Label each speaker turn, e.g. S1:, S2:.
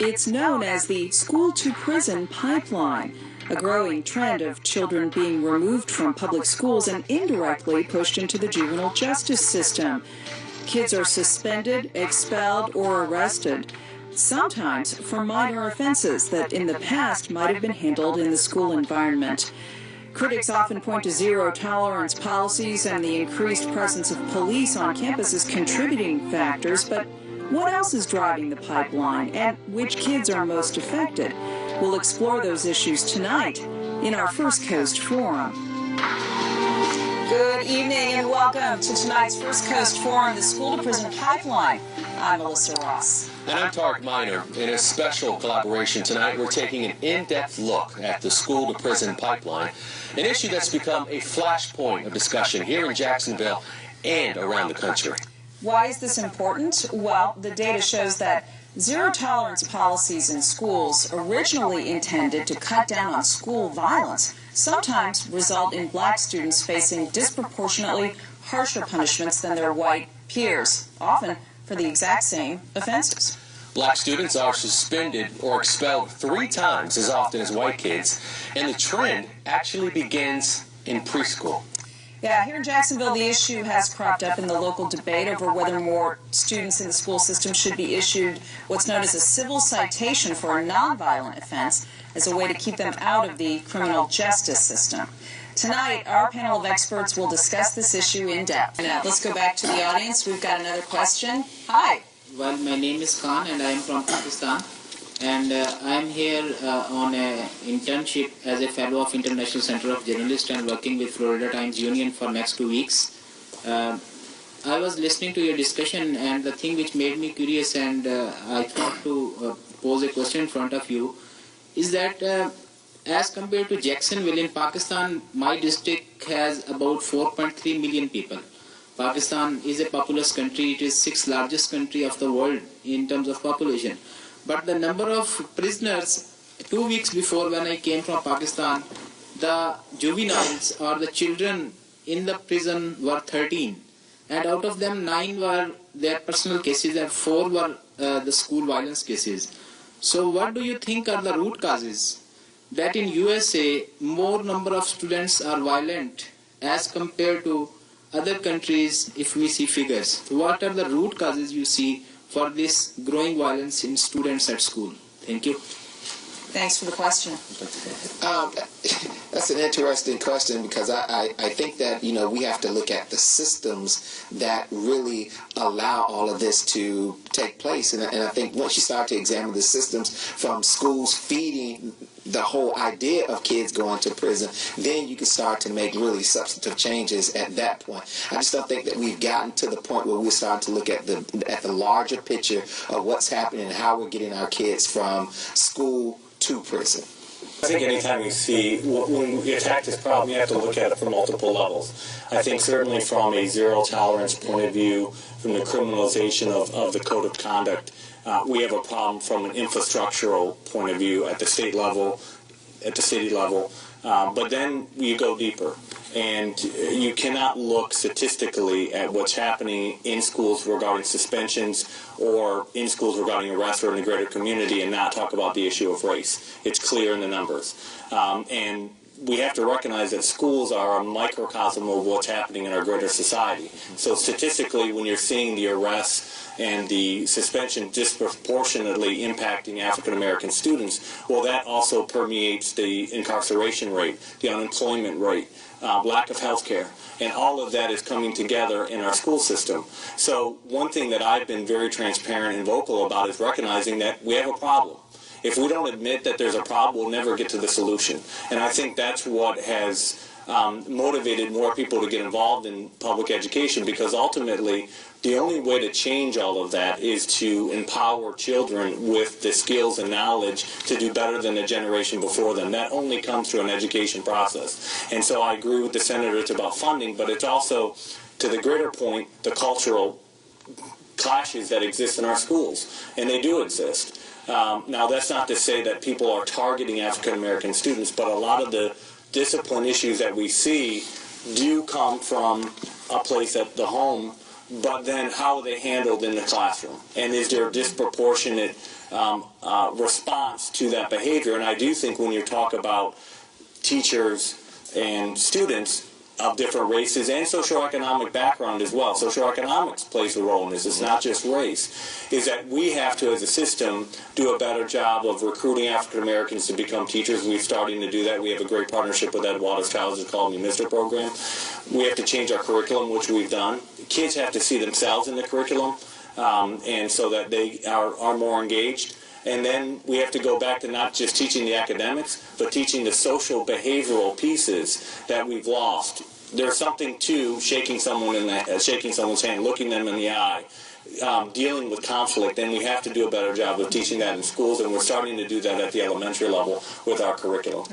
S1: It's known as the school-to-prison pipeline, a growing trend of children being removed from public schools and indirectly pushed into the juvenile justice system. Kids are suspended, expelled, or arrested, sometimes for minor offenses that in the past might have been handled in the school environment. Critics often point to zero-tolerance policies and the increased presence of police on campus as contributing factors, but what else is driving the pipeline, and which kids are most affected? We'll explore those issues tonight in our First Coast Forum. Good evening and welcome to tonight's First Coast Forum, the School-to-Prison Pipeline. I'm Melissa Ross.
S2: And I'm Tarek Minor. In a special collaboration tonight, we're taking an in-depth look at the school-to-prison pipeline, an issue that's become a flashpoint of discussion here in Jacksonville and around the country.
S1: Why is this important? Well, the data shows that zero-tolerance policies in schools, originally intended to cut down on school violence, sometimes result in black students facing disproportionately harsher punishments than their white peers, often for the exact same offenses.
S2: Black students are suspended or expelled 3 times as often as white kids, and the trend actually begins in preschool.
S1: Yeah, here in Jacksonville, the issue has cropped up in the local debate over whether more students in the school system should be issued what's known as a civil citation for a nonviolent offense as a way to keep them out of the criminal justice system. Tonight, our panel of experts will discuss this issue in depth. Now, let's go back to the audience. We've got another question. Hi.
S3: Well, my name is Khan and I am from Pakistan. And I am here on an internship as a fellow of International Center of Journalists and working with Florida Times Union for next 2 weeks. I was listening to your discussion, and the thing which made me curious and I thought to pose a question in front of you is that as compared to Jacksonville in Pakistan, my district has about 4.3 million people. Pakistan is a populous country. It is 6th largest country of the world in terms of population. But the number of prisoners, 2 weeks before when I came from Pakistan, the juveniles or the children in the prison were 13. And out of them, 9 were their personal cases and 4 were the school violence cases. So what do you think are the root causes that in USA, more number of students are violent as compared to other countries if we see figures? What are the root causes you see for this growing violence in students at school? Thank you.
S1: Thanks for the question.
S4: That's an interesting question because I think that, we have to look at the systems that really allow all of this to take place. And I think once you start to examine the systems from schools feeding the whole idea of kids going to prison, then you can start to make really substantive changes at that point. I just don't think that we've gotten to the point where we're starting to look at the larger picture of what's happening and how we're getting our kids from school to prison.
S5: I think anytime we see, when we attack this problem, you have to look at it from multiple levels. I think certainly from a zero-tolerance point of view, from the criminalization of the code of conduct, we have a problem from an infrastructural point of view at the state level, at the city level, but then you go deeper. And you cannot look statistically at what's happening in schools regarding suspensions or in schools regarding arrests or in the greater community and not talk about the issue of race. It's clear in the numbers. And we have to recognize that schools are a microcosm of what's happening in our greater society. So statistically, when you're seeing the arrests and the suspension disproportionately impacting African American students, well, that also permeates the incarceration rate, the unemployment rate, lack of health care, and all of that is coming together in our school system. So one thing that I've been very transparent and vocal about is recognizing that we have a problem. If we don't admit that there's a problem, we'll never get to the solution. And I think that's what has motivated more people to get involved in public education, because ultimately the only way to change all of that is to empower children with the skills and knowledge to do better than the generation before them. That only comes through an education process. And so I agree with the senator, it's about funding, but it's also, to the greater point, the cultural clashes that exist in our schools. And they do exist. Now, that's not to say that people are targeting African American students, but a lot of the discipline issues that we see do come from a place at the home but then how are they handled in the classroom? And is there a disproportionate response to that behavior? And I do think when you talk about teachers and students of different races and socioeconomic background as well, socioeconomics plays a role in this, it's not just race, is that we have to, as a system, do a better job of recruiting African Americans to become teachers. We're starting to do that. We have a great partnership with Ed Waters College's called the Mr. Program. We have to change our curriculum, which we've done. Kids have to see themselves in the curriculum, and so that they are more engaged. And then we have to go back to not just teaching the academics, but teaching the social behavioral pieces that we've lost. There's something to shaking someone's hand, looking them in the eye, dealing with conflict, and we have to do a better job of teaching that in schools, and we're starting to do that at the elementary level with our curriculum.